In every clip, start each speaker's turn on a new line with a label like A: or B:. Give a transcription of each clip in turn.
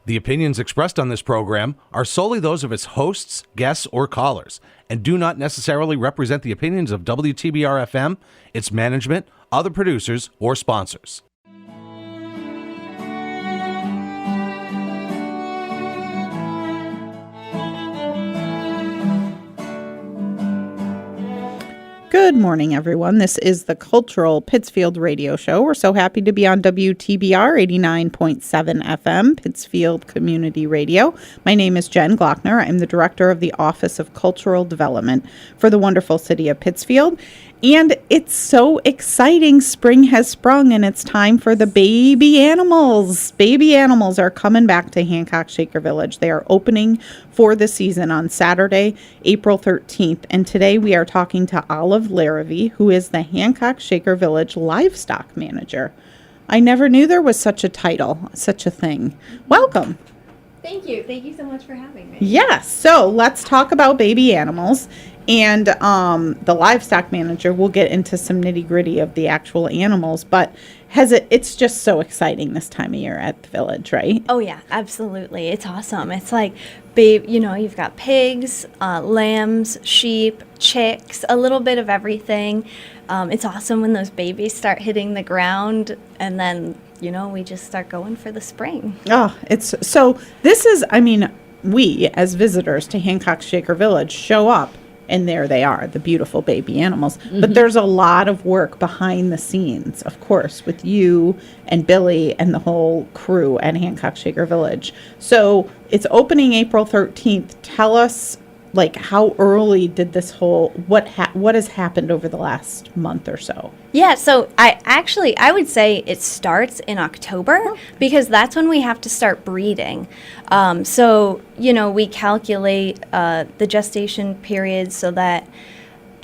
A: The opinions expressed on this program are solely those of its hosts, guests, or callers, and do not necessarily represent the opinions of WTBR-FM, its management, other producers, or sponsors.
B: Good morning, everyone. This is the Cultural Pittsfield Radio Show. We're so happy to be on WTBR 89.7 FM, Pittsfield Community Radio. My name is Jen Glockner. I'm the Director of the Office of Cultural Development for the wonderful city of Pittsfield. And it's so exciting. Spring has sprung, and it's time for the baby animals. Baby animals are coming back to Hancock Shaker Village. They are opening for the season on Saturday, April 13th. And today we are talking to Olive Larravee, who is the Hancock Shaker Village livestock manager. I never knew there was such a title, such a thing. Welcome.
C: Thank you. Thank you so much for having me.
B: Yes. So let's talk about baby animals. And the livestock manager will get into some nitty gritty of the actual animals, but it's just so exciting this time of year at the village, right?
C: Oh yeah, absolutely. It's awesome. It's like, you've got pigs, lambs, sheep, chicks, a little bit of everything. It's awesome when those babies start hitting the ground, and then, we just start going for the spring.
B: Oh, we as visitors to Hancock Shaker Village show up. And there they are, the beautiful baby animals. Mm-hmm. But there's a lot of work behind the scenes, of course, with you and Billy and the whole crew at Hancock Shaker Village. So it's opening April 13th. Tell us, how early did this what has happened over the last month or so?
C: Yeah, so I would say it starts in October because that's when we have to start breeding. We calculate the gestation period so that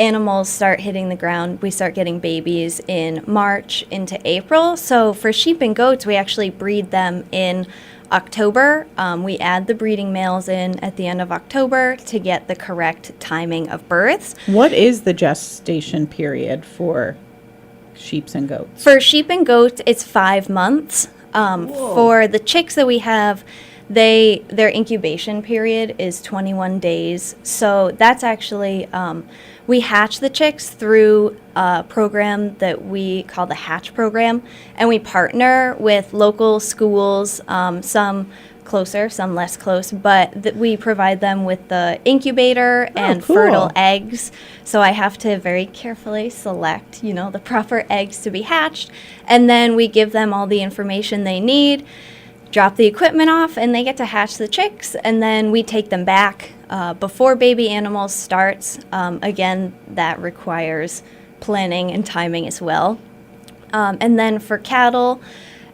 C: animals start hitting the ground. We start getting babies in March into April. So for sheep and goats, we actually breed them in October. We add the breeding males in at the end of October to get the correct timing of births.
B: What is the gestation period for sheep and goats?
C: For sheep and goats, it's 5 months. For the chicks that we have, their incubation period is 21 days. So that's actually, we hatch the chicks through a program that we call the Hatch Program, and we partner with local schools, some closer, some less close, but we provide them with the incubator and fertile eggs. So I have to very carefully select, the proper eggs to be hatched, and then we give them all the information they need, drop the equipment off, and they get to hatch the chicks, and then we take them back before baby animals starts. Again, that requires planning and timing as well. And then for cattle,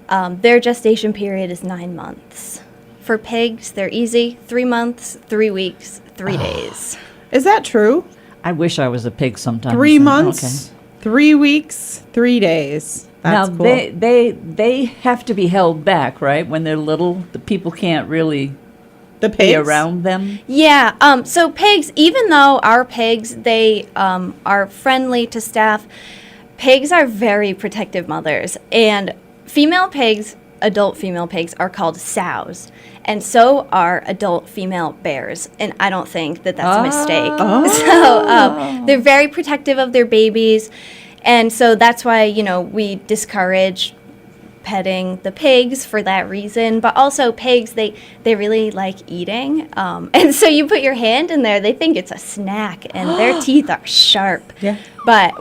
C: their gestation period is 9 months. For pigs, they're easy, 3 months, 3 weeks, 3 days.
B: Is that true?
D: I wish I was a pig sometimes.
B: 3 months, 3 weeks, 3 days. That's
D: now,
B: cool.
D: they have to be held back, right? When they're little, the people can't really be around them.
C: Yeah. So pigs, even though our pigs, they are friendly to staff, pigs are very protective mothers. And female pigs, adult female pigs, are called sows. And so are adult female bears. And I don't think that that's a mistake. So they're very protective of their babies. And so that's why, we discourage petting the pigs for that reason. But also pigs, they really like eating. And so you put your hand in there, they think it's a snack, and their teeth are sharp. Yeah. But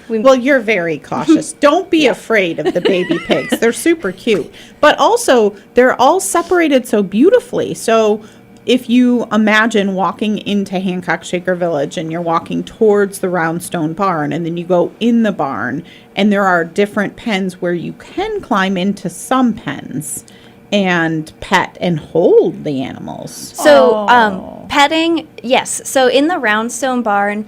B: well, you're very cautious. Don't be afraid of the baby pigs. They're super cute. But also, they're all separated so beautifully. So if you imagine walking into Hancock Shaker Village and you're walking towards the roundstone barn, and then you go in the barn, and there are different pens where you can climb into some pens and pet and hold the animals.
C: So petting, yes. So in the roundstone barn,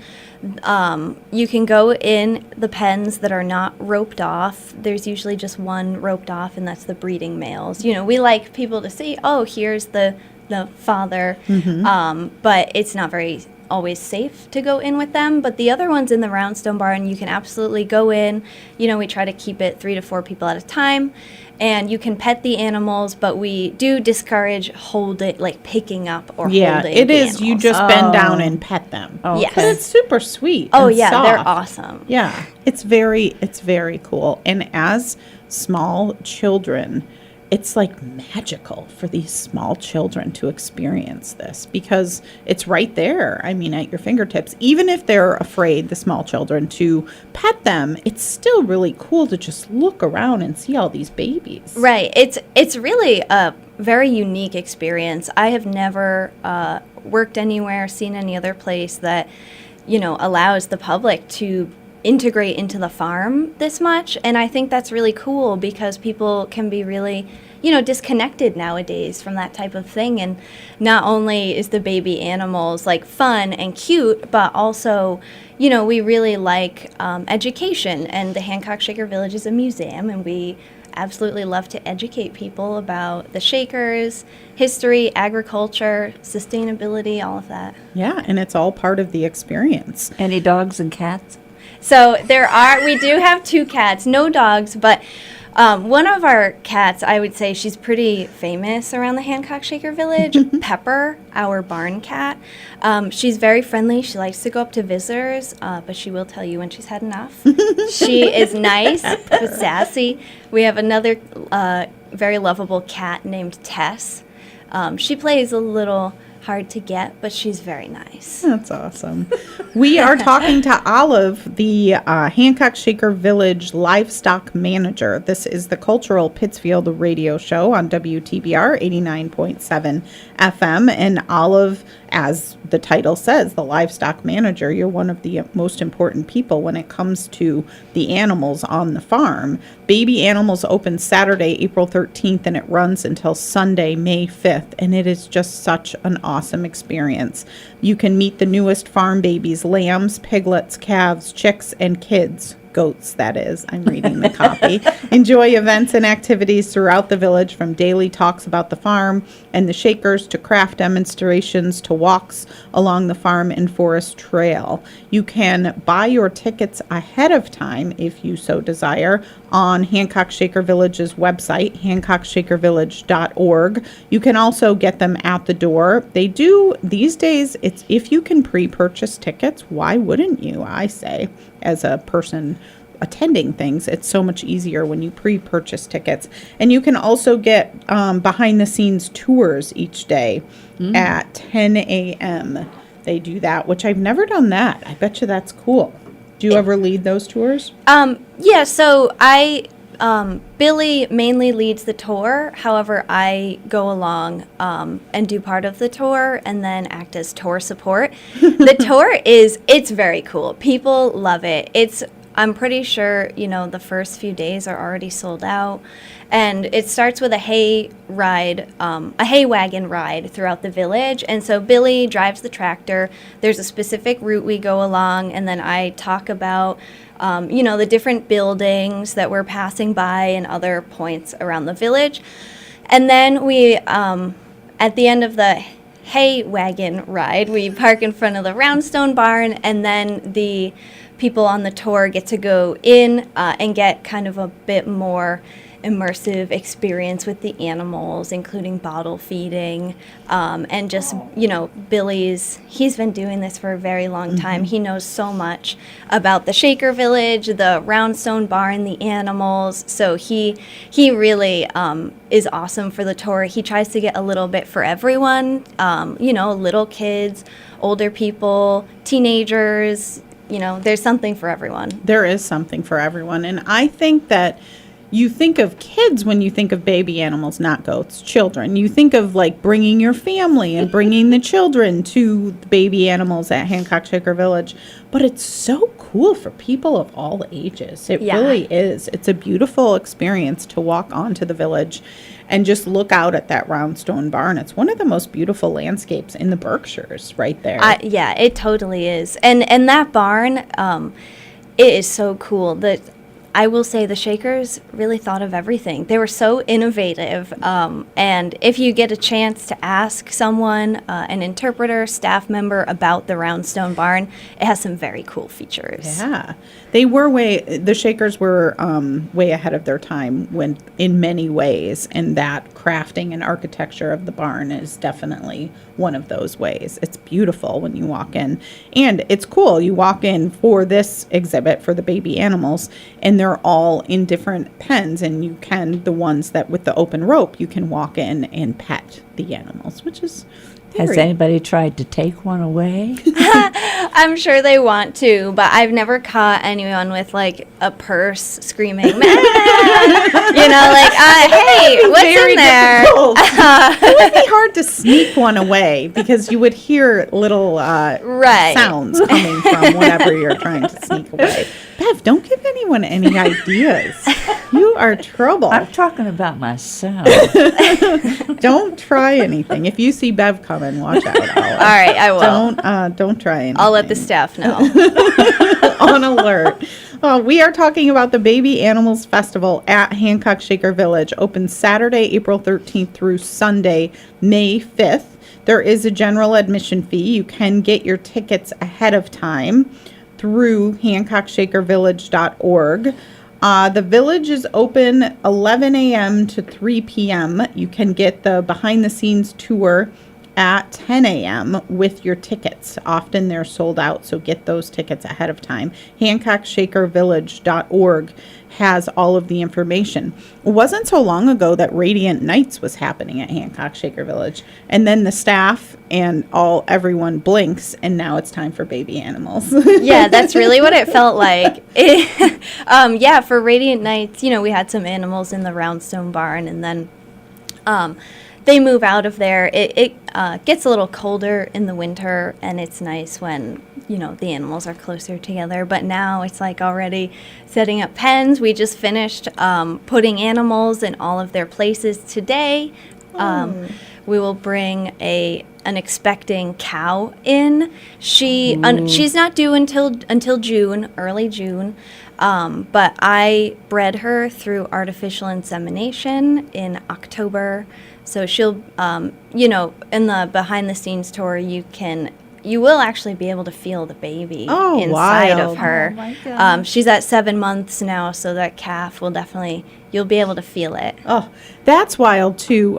C: you can go in the pens that are not roped off. There's usually just one roped off, and that's the breeding males. We like people to see, here's the father, but it's not very always safe to go in with them, but the other ones in the Roundstone Barn, you can absolutely go in. We try to keep it 3 to 4 people at a time, and you can pet the animals, but we do discourage picking up or holding
B: it
C: the
B: is.
C: animals.
B: You just bend down and pet them.
D: Oh,
C: Yes.
B: But it's super sweet.
C: Oh,
B: and
C: yeah, they're
B: soft.
C: awesome.
B: Yeah, it's very cool. And as small children, it's like magical for these small children to experience this because it's right there. I mean, at your fingertips. Even if they're afraid, the small children, to pet them, it's still really cool to just look around and see all these babies.
C: Right. It's really a very unique experience. I have never worked anywhere, seen any other place that, allows the public to integrate into the farm this much. And I think that's really cool because people can be really, disconnected nowadays from that type of thing. And not only is the baby animals fun and cute, but also, we really like education. And the Hancock Shaker Village is a museum, and we absolutely love to educate people about the Shakers, history, agriculture, sustainability, all of that.
B: Yeah, and it's all part of the experience.
D: Any dogs and cats?
C: So we do have 2 cats, no dogs, but one of our cats, I would say she's pretty famous around the Hancock Shaker Village, Pepper, our barn cat. She's very friendly. She likes to go up to visitors, but she will tell you when she's had enough. She is nice, but sassy. We have another very lovable cat named Tess. She plays a little hard to get, but she's very nice.
B: That's awesome. We are talking to Olive, the Hancock Shaker Village livestock manager. This is the Cultural Pittsfield radio show on WTBR 89.7 FM. And Olive, as the title says, the livestock manager, you're one of the most important people when it comes to the animals on the farm. Baby Animals opens Saturday, April 13th, and it runs until Sunday, May 5th. And it is just such an awesome experience. You can meet the newest farm babies, lambs, piglets, calves, chicks, and kids. Goats, that is. I'm reading the copy. Enjoy events and activities throughout the village, from daily talks about the farm and the Shakers to craft demonstrations to walks along the farm and forest trail. You can buy your tickets ahead of time, if you so desire, on Hancock Shaker Village's website, hancockshakervillage.org. You can also get them at the door. They do, these days, it's if you can pre-purchase tickets, why wouldn't you, I say, as a person attending things. It's so much easier when you pre-purchase tickets. And you can also get behind-the-scenes tours each day at 10 a.m. They do that, which I've never done that. I bet you that's cool. Do you ever lead those tours?
C: Yeah, so Billy mainly leads the tour. However, I go along and do part of the tour and then act as tour support. The tour it's very cool. People love it. I'm pretty sure, the first few days are already sold out. And it starts with a hay wagon ride throughout the village. And so Billy drives the tractor. There's a specific route we go along, and then I talk about the different buildings that we're passing by and other points around the village. And then we, at the end of the hay wagon ride, we park in front of the Roundstone Barn, and then the people on the tour get to go in and get kind of a bit more immersive experience with the animals, including bottle feeding, and just, he's been doing this for a very long time. He knows so much about the Shaker Village, the Roundstone Barn, the animals, so he really is awesome for the tour. He tries to get a little bit for everyone, little kids, older people, teenagers, there's something for everyone.
B: There is something for everyone. And I think that you think of kids when you think of baby animals, not goats, children. You think of bringing your family and bringing the children to the baby animals at Hancock Shaker Village. But it's so cool for people of all ages. It really is. It's a beautiful experience to walk onto the village and just look out at that Roundstone Barn. It's one of the most beautiful landscapes in the Berkshires right there.
C: Yeah, it totally is. And that barn, it is so cool. I will say the Shakers really thought of everything. They were so innovative. And if you get a chance to ask someone, an interpreter, staff member, about the Roundstone Barn, it has some very cool features.
B: Yeah. The Shakers were way ahead of their time in many ways, and that crafting and architecture of the barn is definitely one of those ways. It's beautiful when you walk in, and it's cool. You walk in for this exhibit for the baby animals, and they're all in different pens, and the ones that with the open rope, you can walk in and pet the animals, which is
D: Has anybody tried to take one away?
C: I'm sure they want to, but I've never caught anyone with like a purse screaming, "Meh!" Hey, what's in there?
B: It would be hard to sneak one away because you would hear little sounds coming from whatever you're trying to sneak away. Bev, don't give anyone any ideas. You are trouble.
D: I'm talking about myself.
B: Don't try anything. If you see Bev coming, watch out. All
C: right, I will.
B: Don't try anything.
C: I'll let the staff know.
B: On alert. We are talking about the Baby Animals Festival at Hancock Shaker Village. Open Saturday, April 13th through Sunday, May 5th. There is a general admission fee. You can get your tickets ahead of time through hancockshakervillage.org. The village is open 11 a.m. to 3 p.m. You can get the behind-the-scenes tour at 10 a.m. with your tickets. Often they're sold out, so get those tickets ahead of time. hancockshakervillage.org has all of the information. It wasn't so long ago that Radiant Nights was happening at Hancock Shaker Village, and then the staff and everyone blinks, and now it's time for baby animals.
C: Yeah, that's really what it felt like. For Radiant Nights, we had some animals in the Roundstone Barn, and then they move out of there. It gets a little colder in the winter, and it's nice when, the animals are closer together. But now it's like already setting up pens. We just finished putting animals in all of their places today. We will bring an expecting cow in. She's not due until June, early June. But I bred her through artificial insemination in October. So she'll, in the behind-the-scenes tour, you will actually be able to feel the baby inside of her.
B: Oh, my God.
C: She's at 7 months now, so that calf will you'll be able to feel it.
B: Oh, that's wild, too.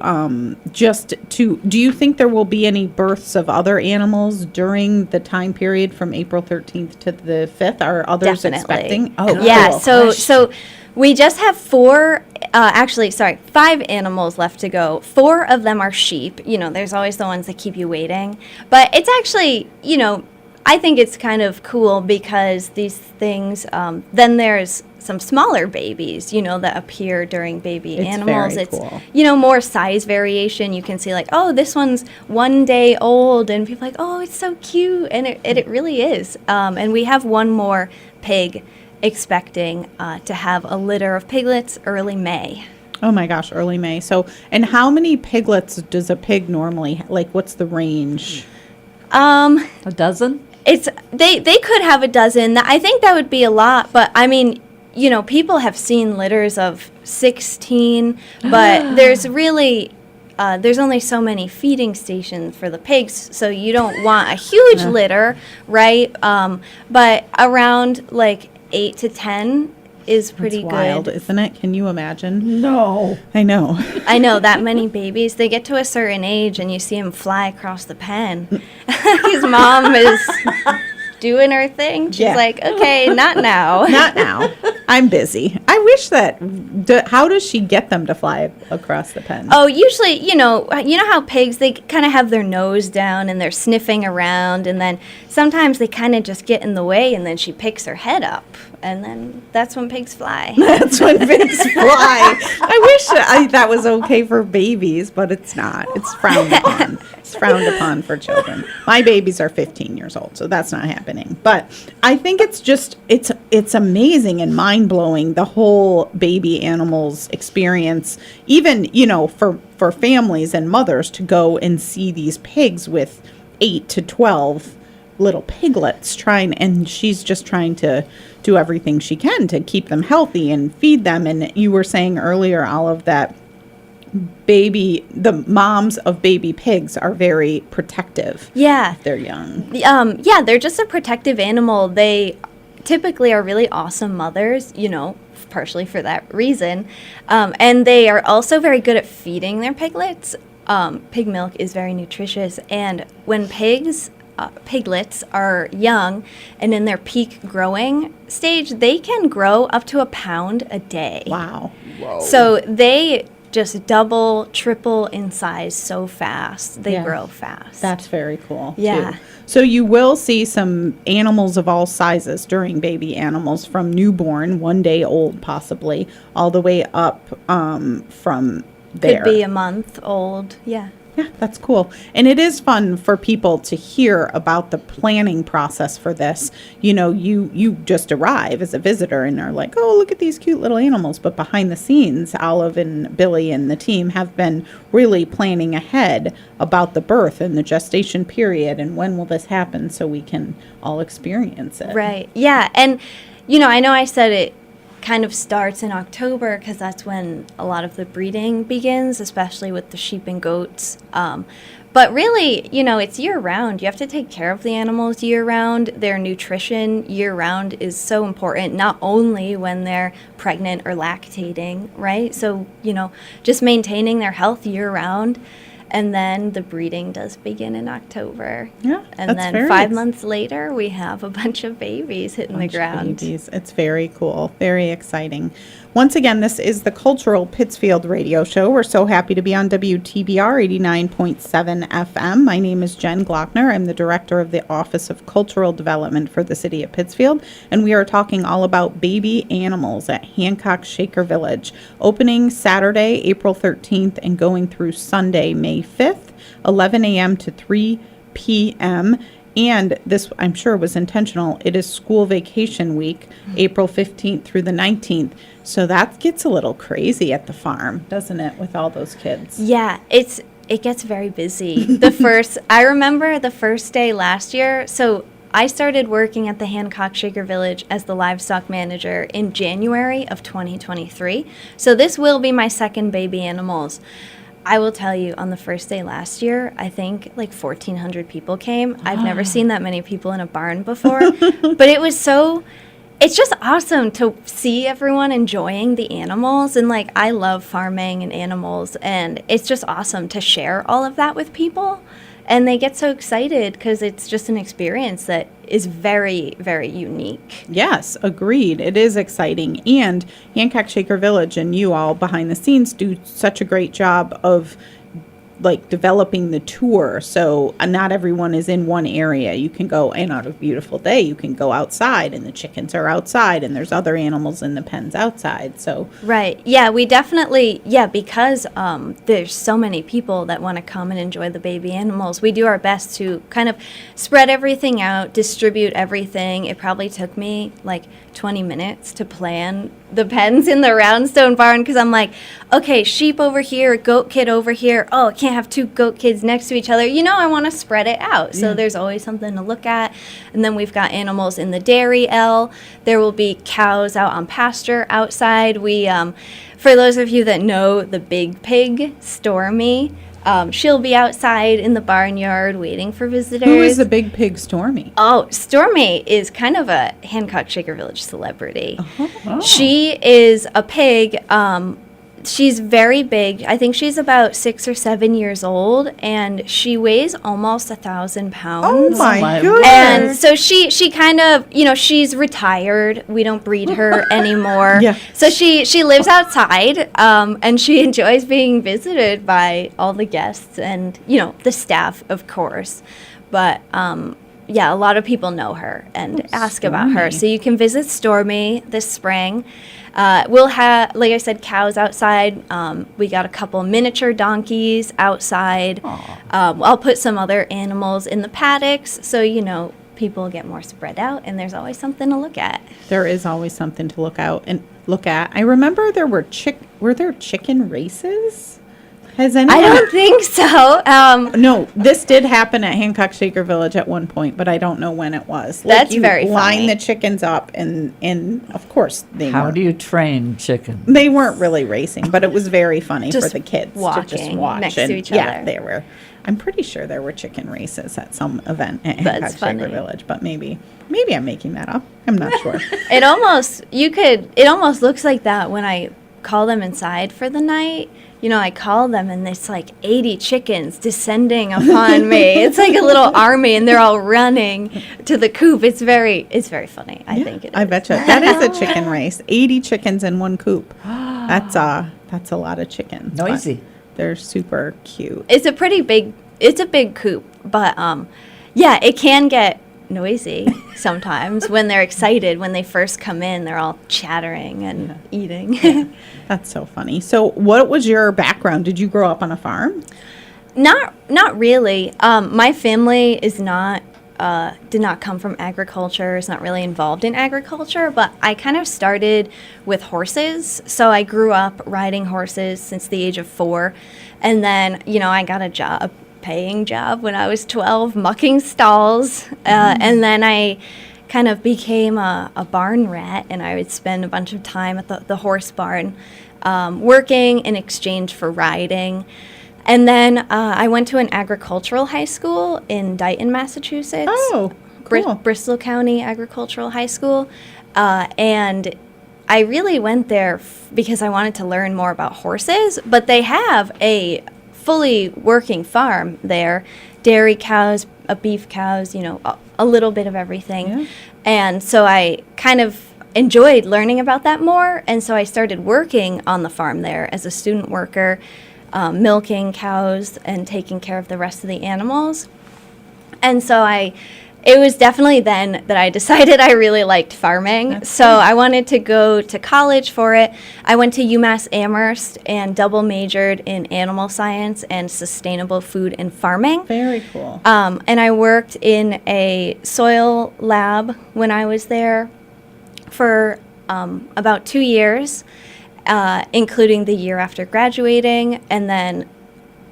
B: Do you think there will be any births of other animals during the time period from April 13th to the 5th? Are others
C: Definitely.
B: expecting? Oh,
C: yeah.
B: cool.
C: So we just have 5 animals left to go. 4 of them are sheep. There's always the ones that keep you waiting. But it's actually, I think it's kind of cool because these things, then there's some smaller babies, that appear during baby animals.
B: Very cool.
C: It's, more size variation. You can see like, oh, this one's 1 day old. And people are like, oh, it's so cute. And it really is. And we have one more pig expecting to have a litter of piglets early May.
B: Oh my gosh, early May. So, and how many piglets does a pig normally, what's the range?
D: A dozen?
C: They could have a dozen. I think that would be a lot, but I mean, people have seen litters of 16, but there's really there's only so many feeding stations for the pigs, so you don't want a huge litter, right? But around 8 to 10 is pretty
B: That's wild,
C: good.
B: Isn't it? Can you imagine?
D: No.
B: I know.
C: I know, that many babies. They get to a certain age and you see them fly across the pen. His mom is doing her thing. She's like, okay, not now.
B: Not now. I'm busy. I wish that. How does she get them to fly across the pen?
C: Oh, usually, you know how pigs, they kind of have their nose down and they're sniffing around, and then sometimes they kind of just get in the way, and then she picks her head up, and then that's when pigs fly.
B: That's when pigs fly. I wish that was okay for babies, but it's not. It's frowned upon. It's frowned upon for children. My babies are 15 years old, so that's not happening. But I think it's amazing and mind-blowing, the whole baby animals experience, even, for families and mothers to go and see these pigs with 8 to 12 little piglets and she's just trying to do everything she can to keep them healthy and feed them. And you were saying earlier, Olive, that the moms of baby pigs are very protective.
C: Yeah.
B: If they're young.
C: Yeah, they're just a protective animal. They typically are really awesome mothers, partially for that reason. And they are also very good at feeding their piglets. Pig milk is very nutritious. And when piglets are young and in their peak growing stage, they can grow up to 1 pound a day.
B: Wow.
E: Whoa.
C: So they just double, triple in size so fast. They grow fast.
B: That's very cool.
C: Yeah.
B: Too. So you will see some animals of all sizes during baby animals, from newborn, 1 day old possibly, all the way up from there.
C: Could be a month old. Yeah.
B: Yeah, that's cool. And it is fun for people to hear about the planning process for this. You just arrive as a visitor and are like, oh, look at these cute little animals. But behind the scenes, Olive and Billy and the team have been really planning ahead about the birth and the gestation period and when will this happen so we can all experience it.
C: Right. Yeah. And, I know I said it kind of starts in October because that's when a lot of the breeding begins, especially with the sheep and goats. But really, it's year round. You have to take care of the animals year round. Their nutrition year round is so important, not only when they're pregnant or lactating, right? So, just maintaining their health year round. And then the breeding does begin in October.
B: Yeah,
C: and then 5 months later, we have a bunch of babies hitting the ground.
B: Babies. It's very cool. Very exciting. Once again, this is the Cultural Pittsfield Radio Show. We're so happy to be on WTBR 89.7 FM. My name is Jen Glockner. I'm the director of the Office of Cultural Development for the city of Pittsfield. And we are talking all about baby animals at Hancock Shaker Village, opening Saturday, April 13th, and going through Sunday, May 5th, 11 a.m. to 3 p.m. And this, I'm sure, was intentional. It is school vacation week, April 15th through the 19th. So that gets a little crazy at the farm, doesn't it, with all those kids?
C: Yeah, it gets very busy. I remember the first day last year. So I started working at the Hancock Shaker Village as the livestock manager in January of 2023. So this will be my second baby animals. I will tell you, on the first day last year, I think like 1,400 people came. I've never seen that many people in a barn before. But it's just awesome to see everyone enjoying the animals. And I love farming and animals. And it's just awesome to share all of that with people. And they get so excited because it's just an experience that is very, very unique.
B: Yes, agreed. It is exciting. And Hancock Shaker Village and you all behind the scenes do such a great job of developing the tour. So not everyone is in one area. You can go, and on a beautiful day, you can go outside and the chickens are outside and there's other animals in the pens outside. So
C: right. Yeah, we definitely, because there's so many people that want to come and enjoy the baby animals, we do our best to kind of spread everything out, distribute everything. It probably took me 20 minutes to plan the pens in the roundstone barn because I'm like, okay, sheep over here, goat kid over here. Oh, I can't have two goat kids next to each other. I want to spread it out. So there's always something to look at. And then we've got animals in the dairy L. There will be cows out on pasture outside. We, for those of you that know the big pig, Stormy, she'll be outside in the barnyard waiting for visitors.
B: Who is the big pig, Stormy?
C: Oh, Stormy is kind of a Hancock Shaker Village celebrity.
B: Oh.
C: She is a pig. She's very big. I think she's about 6 or 7 years old, and she weighs almost 1,000 pounds.
B: Oh my goodness!
C: And so she kind of, she's retired. We don't breed her anymore.
B: Yeah.
C: So she lives outside, and she enjoys being visited by all the guests and the staff, of course. But a lot of people know her and ask about her. So you can visit Stormy this spring. We'll have, like I said, cows outside. We got a couple miniature donkeys outside. I'll put some other animals in the paddocks so, people get more spread out, and there's always something to look at.
B: There is always something to look at. I remember there were chicken races? Has anyone?
C: I don't think so.
B: No, this did happen at Hancock Shaker Village at one point, but I don't know when it was.
C: That's very
B: line
C: funny.
B: the chickens up, and of course
D: How do you train chickens?
B: They weren't really racing, but it was very funny for the kids to just
C: walking
B: watch
C: next to each other.
B: Yeah, they were. I'm pretty sure there were chicken races at some event at Hancock Shaker Village, but maybe I'm making that up. I'm not sure.
C: It almost looks like that when I call them inside for the night. You know, I call them and it's like 80 chickens descending upon me. It's like a little army and they're all running to the coop. It's very funny. I think it is.
B: I bet you. That is a chicken race. 80 chickens in one coop. That's a lot of chickens.
D: Noisy.
B: They're super cute.
C: It's a big coop, but yeah, it can get noisy sometimes when they're excited. When they first come in, they're all chattering and eating.
B: That's so funny. So what was your background? Did you grow up on a farm?
C: Not really. My family is not did not come from agriculture, is not really involved in agriculture, but I kind of started with horses. So I grew up riding horses since the age of 4. And then, I got a paying job when I was 12, mucking stalls. And then I kind of became a barn rat, and I would spend a bunch of time at the horse barn working in exchange for riding. And then I went to an agricultural high school in Dighton, Massachusetts.
B: Oh, cool.
C: Bristol County Agricultural High School. And I really went there because I wanted to learn more about horses, but they have a fully working farm there. Dairy cows, beef cows, a little bit of everything. Yeah. And so I kind of enjoyed learning about that more. And so I started working on the farm there as a student worker, milking cows and taking care of the rest of the animals. And so it was definitely then that I decided I really liked farming. That's great. I wanted to go to college for it. I went to UMass Amherst and double majored in animal science and sustainable food and farming.
B: Very cool.
C: And I worked in a soil lab when I was there for about 2 years, including the year after graduating. And then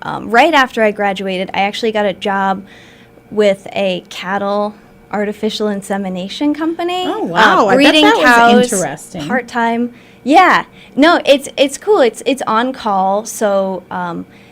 C: right after I graduated, I actually got a job with a cattle artificial insemination company.
B: Oh wow!
C: Breeding
B: I bet that
C: cows,
B: was interesting.
C: Part-time. Yeah. No, it's cool. It's on call. So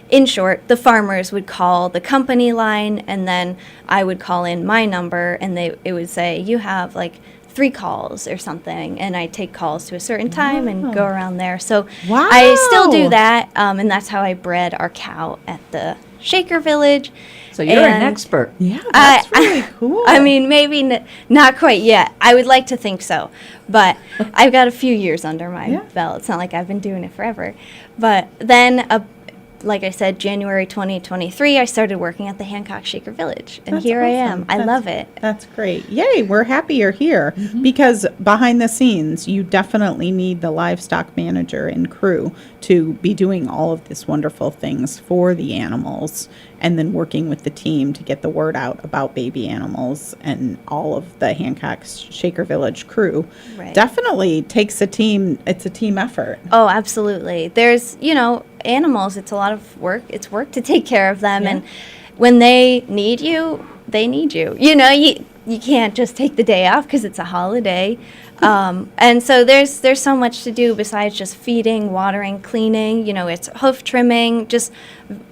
C: in short, the farmers would call the company line, and then I would call in my number, and it would say you have like 3 calls or something, and I take calls to a certain time and go around there. So I still do that, and that's how I bred our cow at the Shaker Village.
D: So you're an expert.
B: Yeah, that's really cool.
C: I mean, maybe not quite yet. I would like to think so, but I've got a few years under my belt. It's not like I've been doing it forever. But then, like I said, January 2023, I started working at the Hancock Shaker Village, and here I am. I love it.
B: That's great. Yay, we're happy you're here because behind the scenes, you definitely need the livestock manager and crew to be doing all of these wonderful things for the animals, and then working with the team to get the word out about baby animals, and all of the Hancock Shaker Village crew. Right. Definitely takes a team. It's a team effort.
C: Oh, absolutely. There's, animals, it's a lot of work. It's work to take care of them. Yeah. And when they need you, they need you. You can't just take the day off because it's a holiday. And so there's so much to do besides just feeding, watering, cleaning. It's hoof trimming, just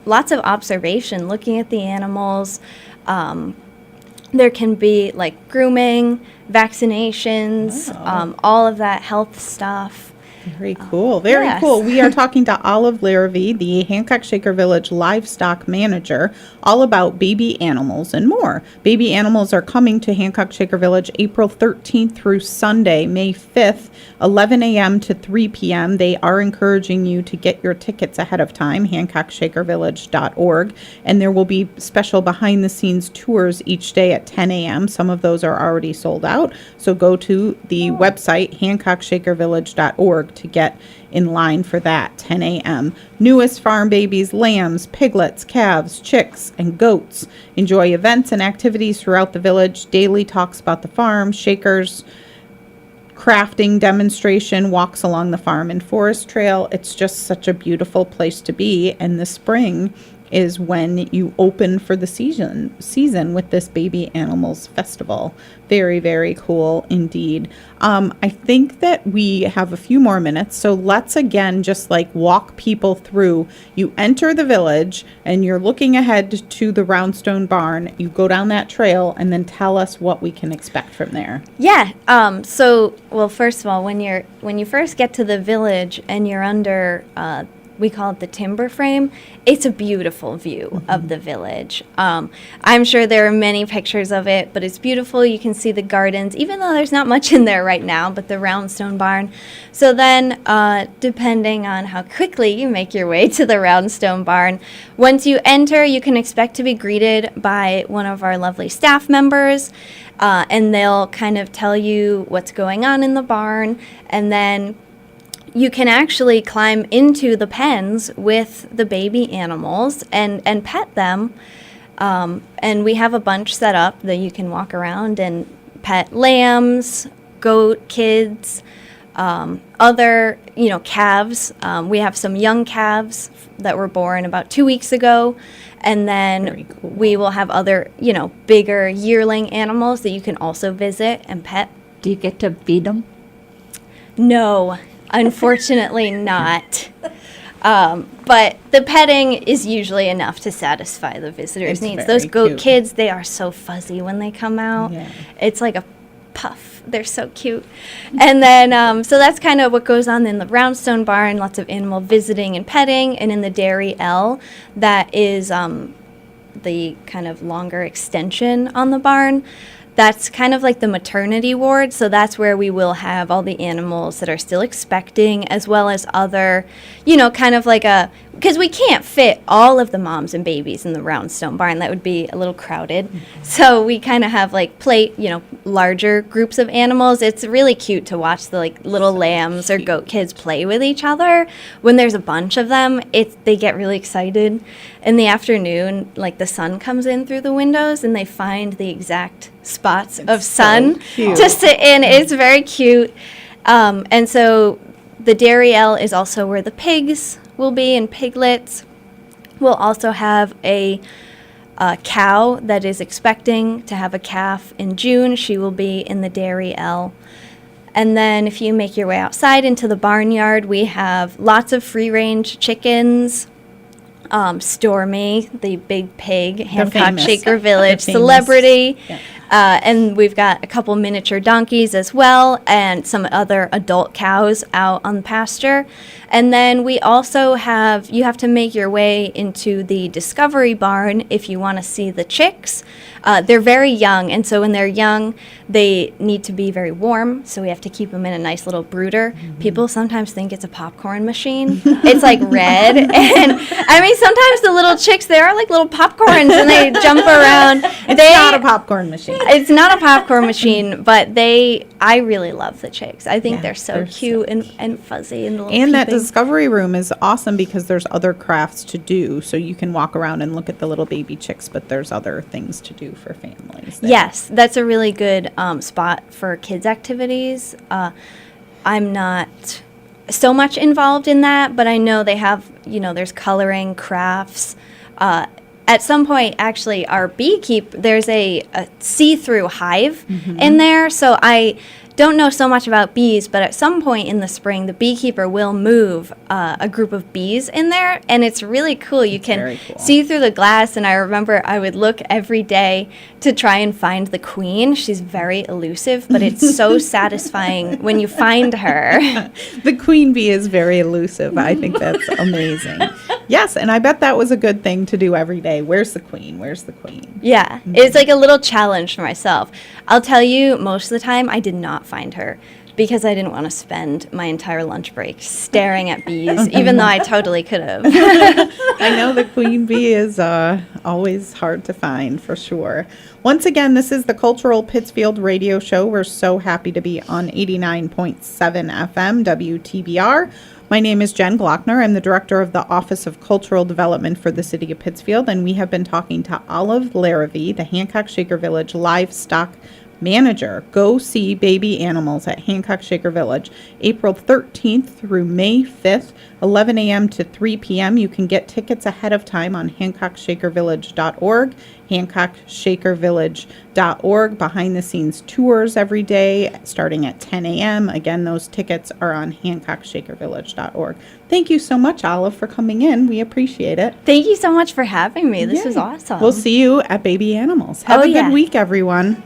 C: lots of observation, looking at the animals. There can be like grooming, vaccinations, all of that health stuff.
B: Very cool. Very cool. We are talking to Olive Larravee, the Hancock Shaker Village livestock manager, all about baby animals and more. Baby animals are coming to Hancock Shaker Village April 13th through Sunday, May 5th, 11 a.m. to 3 p.m. They are encouraging you to get your tickets ahead of time, hancockshakervillage.org, and there will be special behind-the-scenes tours each day at 10 a.m. Some of those are already sold out, so go to the website, hancockshakervillage.org, to get in line for that, 10 a.m. Newest farm babies, lambs, piglets, calves, chicks, and goats. Enjoy events and activities throughout the village, daily talks about the farm, shakers, crafting demonstration, walks along the farm and forest trail. It's just such a beautiful place to be. And the spring is when you open for the season with this Baby Animals Festival. Very, very cool indeed. I think that we have a few more minutes, so let's again just like walk people through. You enter the village and you're looking ahead to the Roundstone Barn. You go down that trail and then tell us what we can expect from there.
C: Yeah. Well, first of all, when you first get to the village and you're under we call it the timber frame, it's a beautiful view of the village. I'm sure there are many pictures of it, but it's beautiful. You can see the gardens, even though there's not much in there right now, but the Roundstone Barn. So then, depending on how quickly you make your way to the Roundstone Barn, once you enter, you can expect to be greeted by one of our lovely staff members, and they'll kind of tell you what's going on in the barn, and then you can actually climb into the pens with the baby animals and pet them. And we have a bunch set up that you can walk around and pet lambs, goat kids, other, calves. We have some young calves that were born about 2 weeks ago. And then cool. We will have other, bigger yearling animals that you can also visit and pet.
D: Do you get to feed them?
C: No. Unfortunately not. But the petting is usually enough to satisfy the visitors' needs. Those goat kids, they are so fuzzy when they come out. Yeah. It's like a puff. They're so cute. And then, so that's kind of what goes on in the Roundstone Barn, lots of animal visiting and petting. And in the Dairy L, that is the kind of longer extension on the barn. That's kind of like the maternity ward, so that's where we will have all the animals that are still expecting, as well as other, kind of like because we can't fit all of the moms and babies in the Roundstone Barn. That would be a little crowded. Mm-hmm. So we kind of have like larger groups of animals. It's really cute to watch the little lambs or goat kids play with each other. When there's a bunch of them, they get really excited. In the afternoon, the sun comes in through the windows and they find the exact spots of sun to sit in. It's very cute. And so the Dairy L is also where the pigs will be and piglets. We'll also have a cow that is expecting to have a calf in June. She will be in the Dairy L. And then if you make your way outside into the barnyard, we have lots of free-range chickens. Stormy, the big pig, Hancock Shaker Village celebrity. Yeah. And we've got a couple miniature donkeys as well, and some other adult cows out on the pasture. And then we also you have to make your way into the Discovery Barn if you want to see the chicks. They're very young, and so when they're young, they need to be very warm, so we have to keep them in a nice little brooder. Mm-hmm. People sometimes think it's a popcorn machine. It's red, and sometimes the little chicks, they are like little popcorns, and they jump around.
B: It's not a popcorn machine.
C: It's not a popcorn machine, but I really love the chicks. I think they're so cute and fuzzy. And
B: that Discovery Room is awesome because there's other crafts to do, so you can walk around and look at the little baby chicks, but there's other things to do for families there.
C: Yes, that's a really good spot for kids' activities. I'm not so much involved in that, but I know they have, there's coloring, crafts. At some point, actually, our there's a see-through hive in there, so I don't know so much about bees, but at some point in the spring, the beekeeper will move a group of bees in there, and it's really cool. You can see through the glass, and I remember I would look every day to try and find the queen. She's very elusive, but it's so satisfying when you find her.
B: The queen bee is very elusive. I think that's amazing. Yes, and I bet that was a good thing to do every day. Where's the queen? Where's the queen?
C: Yeah, it's like a little challenge for myself. I'll tell you, most of the time, I did not find her because I didn't want to spend my entire lunch break staring at bees, even though I totally could have.
B: I know the queen bee is always hard to find, for sure. Once again, this is the Cultural Pittsfield Radio Show. We're so happy to be on 89.7 FM WTBR. My name is Jen Glockner. I'm the director of the Office of Cultural Development for the City of Pittsfield, and we have been talking to Olive Larravee, the Hancock Shaker Village livestock manager. Go see baby animals at Hancock Shaker Village, April 13th through May 5th, 11 a.m. to 3 p.m. You can get tickets ahead of time on HancockShakerVillage.org, HancockShakerVillage.org. Behind the scenes tours every day starting at 10 a.m. Again, those tickets are on HancockShakerVillage.org. Thank you so much, Olive, for coming in. We appreciate it.
C: Thank you so much for having me. This was awesome.
B: We'll see you at Baby Animals. Have a good week, everyone.